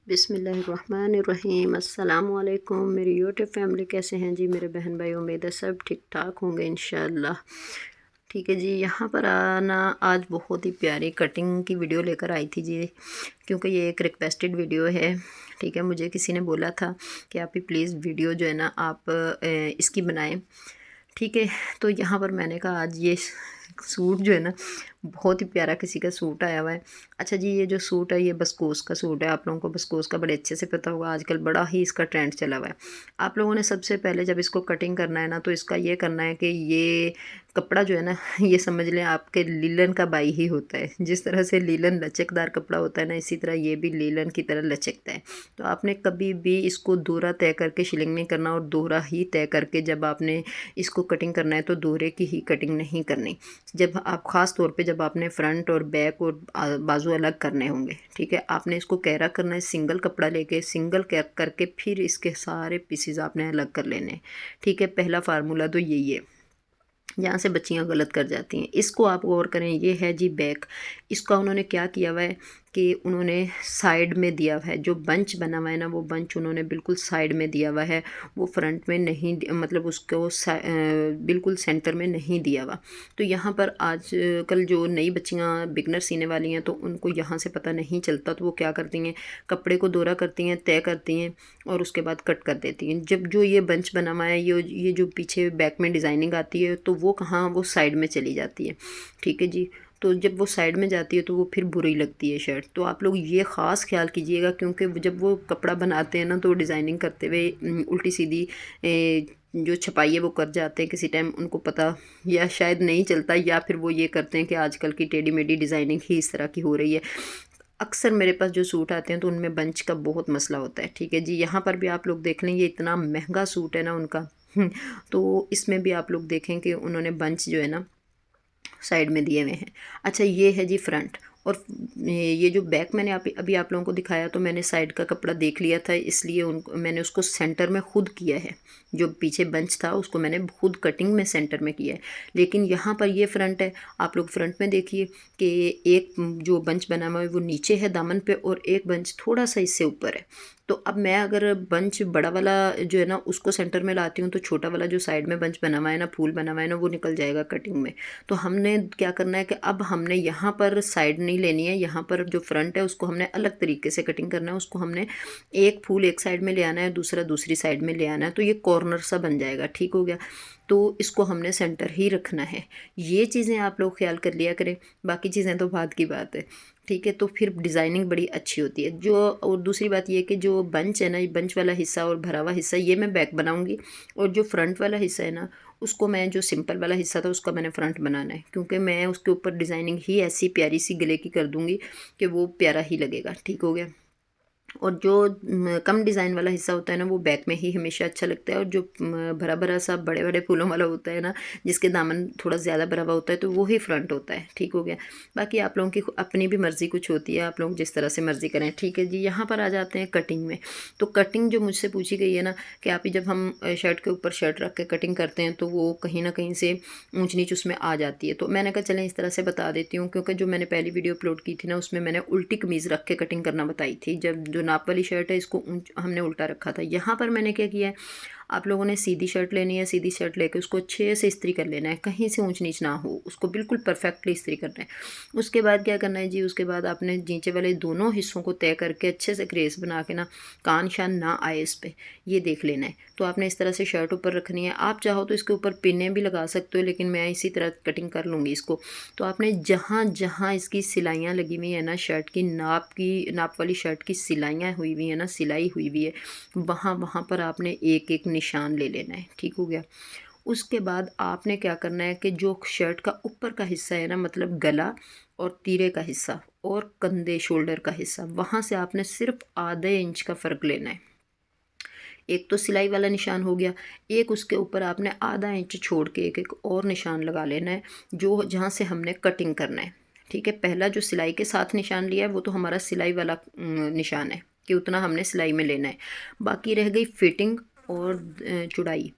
बिस्मिल्लाहिर्रहमानिर्रहीम। अस्सलामुअलैकुम मेरी यूट्यूब फैमिली, कैसे हैं जी मेरे बहन भाई। उम्मीद है सब ठीक ठाक होंगे इंशाअल्लाह। ठीक है जी, यहाँ पर आना आज बहुत ही प्यारी कटिंग की वीडियो लेकर आई थी जी, क्योंकि ये एक रिक्वेस्टेड वीडियो है। ठीक है, मुझे किसी ने बोला था कि आप ही प्लीज़ वीडियो जो है ना आप इसकी बनाएं। ठीक है, तो यहाँ पर मैंने कहा आज ये सूट जो है ना बहुत ही प्यारा किसी का सूट आया हुआ है। अच्छा जी, ये जो सूट है ये बसकोस का सूट है। आप लोगों को बसकोस का बड़े अच्छे से पता होगा, आजकल बड़ा ही इसका ट्रेंड चला हुआ है। आप लोगों ने सबसे पहले जब इसको कटिंग करना है ना, तो इसका ये करना है कि ये कपड़ा जो है ना ये समझ लें आपके लीलन का बाई ही होता है। जिस तरह से लीलन लचकदार कपड़ा होता है ना, इसी तरह ये भी लीलन की तरह लचकता है। तो आपने कभी भी इसको दोहरा तय करके शिलिंग नहीं करना, और दोहरा ही तय करके जब आपने इसको कटिंग करना है तो दोहरे की ही कटिंग नहीं करनी। जब आप ख़ास तौर पे जब आपने फ्रंट और बैक और बाजू अलग करने होंगे, ठीक है, आपने इसको कैरा करना है। सिंगल कपड़ा लेके सिंगल कैर करके फिर इसके सारे पीसीज आपने अलग कर लेने हैं। ठीक है, पहला फार्मूला तो यही है, यहाँ से बच्चियाँ गलत कर जाती हैं। इसको आप गौर करें, ये है जी बैक। इसका उन्होंने क्या किया हुआ है कि उन्होंने साइड में दिया हुआ है। जो बंच बना हुआ है ना, वो बंच उन्होंने बिल्कुल साइड में दिया हुआ है, वो फ्रंट में नहीं, मतलब उसको बिल्कुल सेंटर में नहीं दिया हुआ। तो यहाँ पर आज कल जो नई बच्चियाँ बिगनर सीने वाली हैं, तो उनको यहाँ से पता नहीं चलता, तो वो क्या करती हैं, कपड़े को दोहरा करती हैं, तय करती हैं और उसके बाद कट कर देती हैं। जब जो ये बंच बना हुआ है, ये जो पीछे बैक में डिज़ाइनिंग आती है, तो वो कहाँ, वो साइड में चली जाती है। ठीक है जी, तो जब वो साइड में जाती है तो वो फिर बुरी लगती है शर्ट। तो आप लोग ये ख़ास ख्याल कीजिएगा, क्योंकि जब वो कपड़ा बनाते हैं ना, तो डिज़ाइनिंग करते हुए उल्टी सीधी जो छपाई है वो कर जाते हैं। किसी टाइम उनको पता या शायद नहीं चलता, या फिर वो ये करते हैं कि आजकल की टेढ़ी मेढ़ी डिज़ाइनिंग ही इस तरह की हो रही है। अक्सर मेरे पास जो सूट आते हैं तो उनमें बंच का बहुत मसला होता है। ठीक है जी, यहाँ पर भी आप लोग देख लें, ये इतना महंगा सूट है ना उनका। तो इसमें भी आप लोग देखें कि उन्होंने बंच जो है ना साइड में दिए हुए हैं। अच्छा, ये है जी फ्रंट। और ये जो बैक मैंने अभी आप लोगों को दिखाया, तो मैंने साइड का कपड़ा देख लिया था, इसलिए मैंने उसको सेंटर में खुद किया है। जो पीछे बंच था उसको मैंने खुद कटिंग में सेंटर में किया है। लेकिन यहाँ पर ये फ्रंट है, आप लोग फ्रंट में देखिए कि एक जो बंच बना हुआ है वो नीचे है दामन पे, और एक बंच थोड़ा सा इससे ऊपर है। तो अब मैं अगर बंच बड़ा वाला जो है ना उसको सेंटर में लाती हूँ, तो छोटा वाला जो साइड में बंच बना हुआ है ना, फूल बना हुआ है ना, वो निकल जाएगा कटिंग में। तो हमने क्या करना है कि अब हमने यहाँ पर साइड नहीं लेनी है, यहाँ पर जो फ्रंट है उसको हमने अलग तरीके से कटिंग करना है। उसको हमने एक फूल एक साइड में ले आना है, दूसरा दूसरी साइड में ले आना है, तो ये कॉर्नर सा बन जाएगा। ठीक हो गया, तो इसको हमने सेंटर ही रखना है। ये चीज़ें आप लोग ख्याल कर लिया करें, बाकी चीज़ें तो बाद की बात है। ठीक है, तो फिर डिज़ाइनिंग बड़ी अच्छी होती है। जो और दूसरी बात ये कि जो बंच है ना, ये बंच वाला हिस्सा और भरा हुआ हिस्सा ये मैं बैक बनाऊंगी, और जो फ्रंट वाला हिस्सा है ना, उसको मैं, जो सिंपल वाला हिस्सा था उसका मैंने फ्रंट बनाना है, क्योंकि मैं उसके ऊपर डिज़ाइनिंग ही ऐसी प्यारी सी गले की कर दूंगी कि वो प्यारा ही लगेगा। ठीक हो गया। और जो कम डिज़ाइन वाला हिस्सा होता है ना, वो बैक में ही हमेशा अच्छा लगता है। और जो भरा भरा सा बड़े बड़े फूलों वाला होता है ना, जिसके दामन थोड़ा ज़्यादा भरा हुआ होता है, तो वो ही फ्रंट होता है। ठीक हो गया। बाकी आप लोगों की अपनी भी मर्ज़ी कुछ होती है, आप लोग जिस तरह से मर्ज़ी करें। ठीक है जी, यहाँ पर आ जाते हैं कटिंग में। तो कटिंग जो मुझसे पूछी गई है ना, कि आप ही जब हम शर्ट के ऊपर शर्ट रख के कटिंग करते हैं, तो वो कहीं ना कहीं से ऊंच नीच उसमें आ जाती है। तो मैंने कहा चलें इस तरह से बता देती हूँ, क्योंकि जो मैंने पहली वीडियो अपलोड की थी ना, उसमें मैंने उल्टी कमीज़ रख के कटिंग करना बताई थी। जब जो नाप वाली शर्ट है इसको हमने उल्टा रखा था। यहाँ पर मैंने क्या किया है, आप लोगों ने सीधी शर्ट लेनी है, सीधी शर्ट लेके उसको अच्छे से इस्त्री कर लेना है, कहीं से ऊंच नीच ना हो, उसको बिल्कुल परफेक्टली इस्त्री करना है। उसके बाद क्या करना है जी, उसके बाद आपने नीचे वाले दोनों हिस्सों को तय करके अच्छे से क्रेस बना के ना, कान शान ना आए इस पर, ये देख लेना है। तो आपने इस तरह से शर्ट ऊपर रखनी है। आप चाहो तो इसके ऊपर पिने भी लगा सकते हो, लेकिन मैं इसी तरह कटिंग कर लूँगी इसको। तो आपने जहाँ जहाँ इसकी सिलाइयाँ लगी हुई है ना, शर्ट की नाप वाली शर्ट की सिलाइयाँ हुई हुई है ना, सिलाई हुई हुई है, वहाँ वहाँ पर आपने एक एक निशान ले लेना है। ठीक हो गया। उसके बाद आपने क्या करना है कि जो शर्ट का ऊपर का हिस्सा है ना, मतलब गला और तीरे का हिस्सा और कंधे शोल्डर का हिस्सा, वहाँ से आपने सिर्फ आधे इंच का फ़र्क लेना है। एक तो सिलाई वाला निशान हो गया, एक उसके ऊपर आपने आधा इंच छोड़ के एक एक और निशान लगा लेना है, जो जहाँ से हमने कटिंग करना है। ठीक है, पहला जो सिलाई के साथ निशान लिया है वो तो हमारा सिलाई वाला निशान है कि उतना हमने सिलाई में लेना है। बाकी रह गई फिटिंग और चौड़ाई।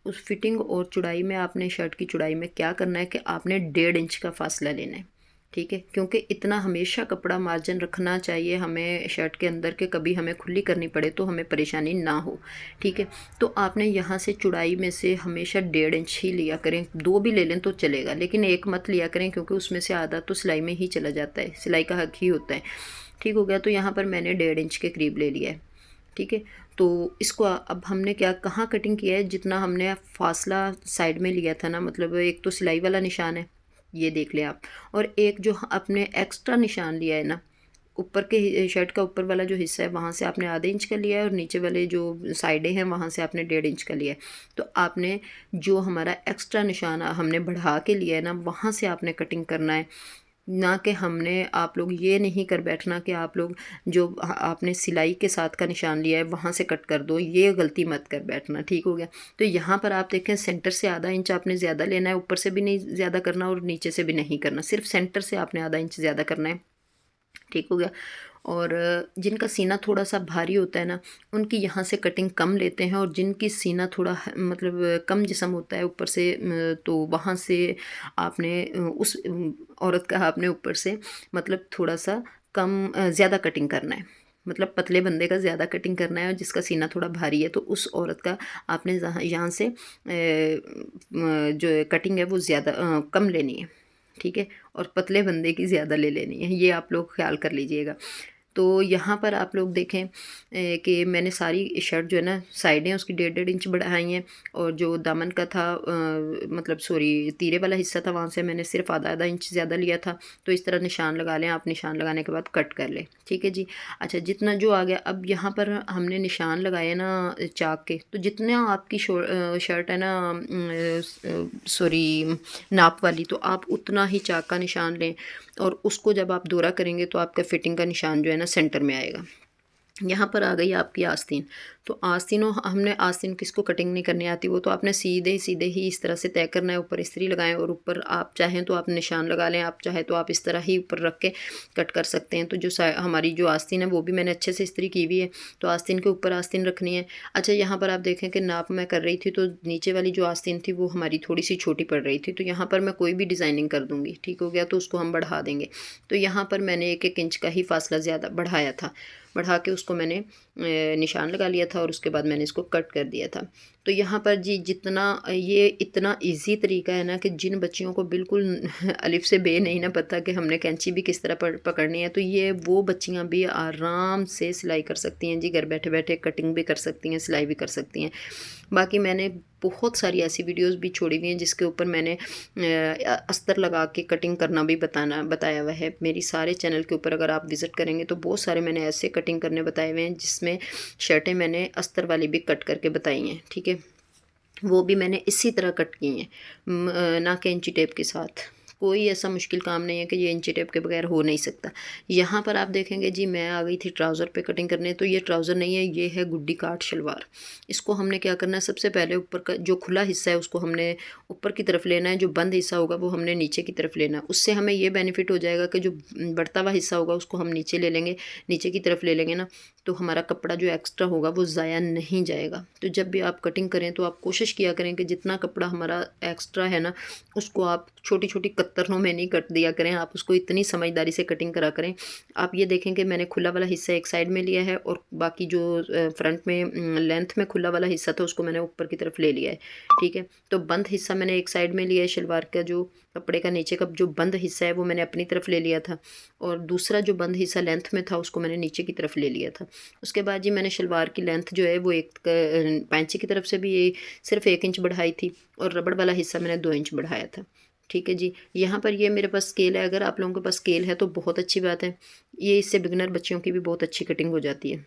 उस फिटिंग और चौड़ाई में आपने शर्ट की चौड़ाई में क्या करना है कि आपने 1.5 इंच का फासला लेना है। ठीक है, क्योंकि इतना हमेशा कपड़ा मार्जिन रखना चाहिए हमें शर्ट के अंदर के कभी हमें खुली करनी पड़े तो हमें परेशानी ना हो। ठीक है, तो आपने यहाँ से चौड़ाई में से हमेशा 1.5 इंच ही लिया करें, 2 भी ले लें तो चलेगा, लेकिन 1 मत लिया करें क्योंकि उसमें से आधा तो सिलाई में ही चला जाता है, सिलाई का हक ही होता है। ठीक हो गया, तो यहाँ पर मैंने 1.5 इंच के करीब ले लिया है। ठीक है, तो इसको अब हमने क्या कहाँ कटिंग किया है, जितना हमने फासला साइड में लिया था ना, मतलब एक तो सिलाई वाला निशान है, ये देख लें आप, और एक जो आपने एक्स्ट्रा निशान लिया है ना, ऊपर के शर्ट का ऊपर वाला जो हिस्सा है वहाँ से आपने आधे इंच का लिया है और नीचे वाले जो साइडें हैं वहाँ से आपने 1.5 इंच का लिया है। तो आपने जो हमारा एक्स्ट्रा निशान हमने बढ़ा के लिया है ना, वहाँ से आपने कटिंग करना है। ना कि हमने आप लोग ये नहीं कर बैठना कि आप लोग जो आपने सिलाई के साथ का निशान लिया है वहाँ से कट कर दो, ये गलती मत कर बैठना। ठीक हो गया, तो यहाँ पर आप देखें सेंटर से आधा इंच आपने ज़्यादा लेना है, ऊपर से भी नहीं ज़्यादा करना और नीचे से भी नहीं करना, सिर्फ सेंटर से आपने आधा इंच ज़्यादा करना है। ठीक हो गया, और जिनका सीना थोड़ा सा भारी होता है ना, उनकी यहाँ से कटिंग कम लेते हैं, और जिनकी सीना थोड़ा मतलब कम जिस्म होता है ऊपर से, तो वहाँ से आपने उस औरत का आपने ऊपर से मतलब थोड़ा सा कम ज़्यादा कटिंग करना है, मतलब पतले बंदे का ज़्यादा कटिंग करना है, और जिसका सीना थोड़ा भारी है तो उस औरत का आपने यहाँ से जो कटिंग है वो ज़्यादा कम लेनी है। ठीक है, और पतले बंदे की ज़्यादा ले लेनी है, ये आप लोग ख्याल कर लीजिएगा। तो यहाँ पर आप लोग देखें कि मैंने सारी शर्ट जो है ना साइडें उसकी 1.5 इंच बढ़ाई हैं, और जो दामन का था मतलब सॉरी तीरे वाला हिस्सा था वहाँ से मैंने सिर्फ आधा इंच ज़्यादा लिया था। तो इस तरह निशान लगा लें आप, निशान लगाने के बाद कट कर लें। ठीक है जी, अच्छा जितना जो आ गया, अब यहाँ पर हमने निशान लगाए ना चाक के, तो जितना आपकी शर्ट है ना सॉरी नाप वाली, तो आप उतना ही चाक का निशान लें, और उसको जब आप दोहरा करेंगे तो आपका फिटिंग का निशान जो है ना सेंटर में आएगा। यहाँ पर आ गई आपकी आस्तीन, तो आस्तीनों हमने आस्तीन किसको कटिंग नहीं करनी आती, वो तो आपने सीधे सीधे ही इस तरह से तय करना है, ऊपर इस्त्री लगाएं और ऊपर आप चाहें तो आप निशान लगा लें, आप चाहें तो आप इस तरह ही ऊपर रख के कट कर सकते हैं। तो जो हमारी जो आस्तीन है वो भी मैंने अच्छे से इस्त्री की हुई है, तो आस्तीन के ऊपर आस्तीन रखनी है। अच्छा यहाँ पर आप देखें कि नाप मैं कर रही थी तो नीचे वाली जो आस्तीन थी वो हमारी थोड़ी सी छोटी पड़ रही थी, तो यहाँ पर मैं कोई भी डिज़ाइनिंग कर दूँगी। ठीक हो गया, तो उसको हम बढ़ा देंगे। तो यहाँ पर मैंने 1-1 इंच का ही फासला ज़्यादा बढ़ाया था, बढ़ा के उसको मैंने निशान लगा लिया था और उसके बाद मैंने इसको कट कर दिया था। तो यहाँ पर जी जितना ये इतना इजी तरीका है ना कि जिन बच्चियों को बिल्कुल अलिफ से बे नहीं ना पता कि हमने कैंची भी किस तरह पकड़नी है, तो ये वो बच्चियाँ भी आराम से सिलाई कर सकती हैं जी, घर बैठे बैठे कटिंग भी कर सकती हैं, सिलाई भी कर सकती हैं। बाकी मैंने बहुत सारी ऐसी वीडियोस भी छोड़ी हुई हैं जिसके ऊपर मैंने अस्तर लगा के कटिंग करना भी बताया हुआ है मेरी सारे चैनल के ऊपर। अगर आप विज़िट करेंगे तो बहुत सारे मैंने ऐसे कटिंग करने बताए हुए हैं जिसमें शर्टें मैंने अस्तर वाली भी कट करके बताई हैं। ठीक है, वो भी मैंने इसी तरह कट की हैं, ना कि इंची टेप के साथ। कोई ऐसा मुश्किल काम नहीं है कि ये इंची टेप के बगैर हो नहीं सकता। यहाँ पर आप देखेंगे जी मैं आ गई थी ट्राउज़र पे कटिंग करने, तो ये ट्राउज़र नहीं है, ये है गुड्डी काट शलवार। इसको हमने क्या करना है, सबसे पहले ऊपर का जो खुला हिस्सा है उसको हमने ऊपर की तरफ लेना है, जो बंद हिस्सा होगा वो हमने नीचे की तरफ लेना है। उससे हमें ये बेनिफिट हो जाएगा कि जो बढ़ता हुआ हिस्सा होगा उसको हम नीचे ले लेंगे, नीचे की तरफ ले लेंगे ना, तो हमारा कपड़ा जो एक्स्ट्रा होगा वो ज़ाया नहीं जाएगा। तो जब भी आप कटिंग करें तो आप कोशिश किया करें कि जितना कपड़ा हमारा एक्स्ट्रा है ना उसको आप छोटी छोटी कतरनों में नहीं कट दिया करें, आप उसको इतनी समझदारी से कटिंग करा करें। आप ये देखें कि मैंने खुला वाला हिस्सा एक साइड में लिया है और बाकी जो फ्रंट में लेंथ में खुला वाला हिस्सा था उसको मैंने ऊपर की तरफ ले लिया है। ठीक है, तो बंद हिस्सा मैंने एक साइड में लिया है, शलवार का जो कपड़े का नीचे का जो बंद हिस्सा है वो मैंने अपनी तरफ ले लिया था, और दूसरा जो बंद हिस्सा लेंथ में था उसको मैंने नीचे की तरफ ले लिया था। उसके बाद जी मैंने शलवार की लेंथ जो है वो एक पैंची की तरफ से भी ये सिर्फ 1 इंच बढ़ाई थी, और रबड़ वाला हिस्सा मैंने 2 इंच बढ़ाया था। ठीक है जी, यहाँ पर ये मेरे पास स्केल है, अगर आप लोगों के पास स्केल है तो बहुत अच्छी बात है, ये इससे बिगनर बच्चियों की भी बहुत अच्छी कटिंग हो जाती है।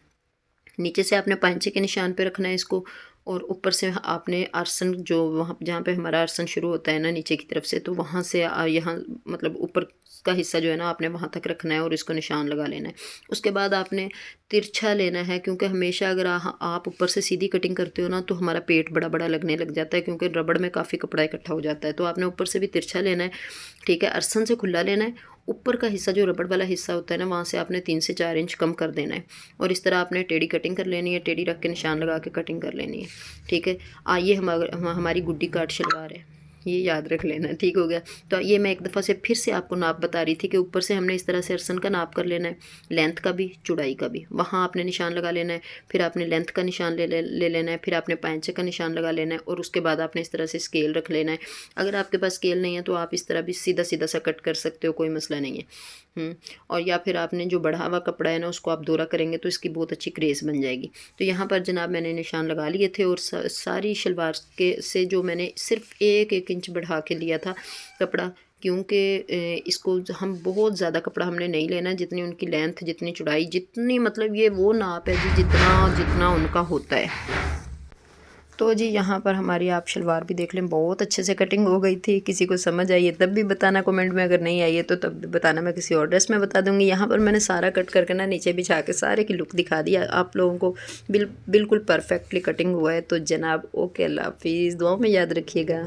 नीचे से आपने पांचे के निशान पे रखना है इसको, और ऊपर से आपने आर्सन जो वहाँ जहाँ पे हमारा आर्सन शुरू होता है ना नीचे की तरफ से, तो वहाँ से यहाँ मतलब ऊपर का हिस्सा जो है ना आपने वहाँ तक रखना है और इसको निशान लगा लेना है। उसके बाद आपने तिरछा लेना है, क्योंकि हमेशा अगर आप ऊपर से सीधी कटिंग करते हो ना तो हमारा पेट बड़ा बड़ा लगने लग जाता है, क्योंकि रबड़ में काफ़ी कपड़ा इकट्ठा हो जाता है। तो आपने ऊपर से भी तिरछा लेना है। ठीक है, आर्सन से खुला लेना है, ऊपर का हिस्सा जो रबड़ वाला हिस्सा होता है ना वहाँ से आपने 3 से 4 इंच कम कर देना है, और इस तरह आपने टेढ़ी कटिंग कर लेनी है, टेढ़ी रख के निशान लगा के कटिंग कर लेनी है। ठीक है, ये हमारी गुड्डी काट शलवार है। ये याद रख लेना, ठीक हो गया। तो ये मैं एक दफ़ा से फिर से आपको नाप बता रही थी कि ऊपर से हमने इस तरह से अरसन का नाप कर लेना है, लेंथ का भी चौड़ाई का भी, वहाँ आपने निशान लगा लेना है। फिर आपने लेंथ का निशान ले लेना है, फिर आपने पैंचे का निशान लगा लेना है, और उसके बाद आपने इस तरह से स्केल रख लेना है। अगर आपके पास स्केल नहीं है तो आप इस तरह भी सीधा सीधा सा कट कर सकते हो, कोई मसला नहीं है। और या फिर आपने जो बढ़ा हुआ कपड़ा है ना उसको आप दोहरा करेंगे तो इसकी बहुत अच्छी क्रेज़ बन जाएगी। तो यहाँ पर जनाब मैंने निशान लगा लिए थे, और सारी शलवार के से जो मैंने सिर्फ एक इंच बढ़ा के लिया था कपड़ा, क्योंकि इसको हम बहुत ज़्यादा कपड़ा हमने नहीं लेना, जितनी उनकी लेंथ, जितनी चौड़ाई, जितनी मतलब ये वो नाप है जी जितना जितना उनका होता है। तो जी यहाँ पर हमारी आप शलवार भी देख लें, बहुत अच्छे से कटिंग हो गई थी। किसी को समझ आई है तब भी बताना कमेंट में, अगर नहीं आई है तो तब भी बताना, मैं किसी और ड्रेस में बता दूँगी। यहाँ पर मैंने सारा कट करके ना नीचे बिछा के सारे की लुक दिखा दिया आप लोगों को। बिल्कुल परफेक्टली कटिंग हुआ है। तो जनाब ओके, अल्लाह हाफिज़, दुआओं में याद रखिएगा।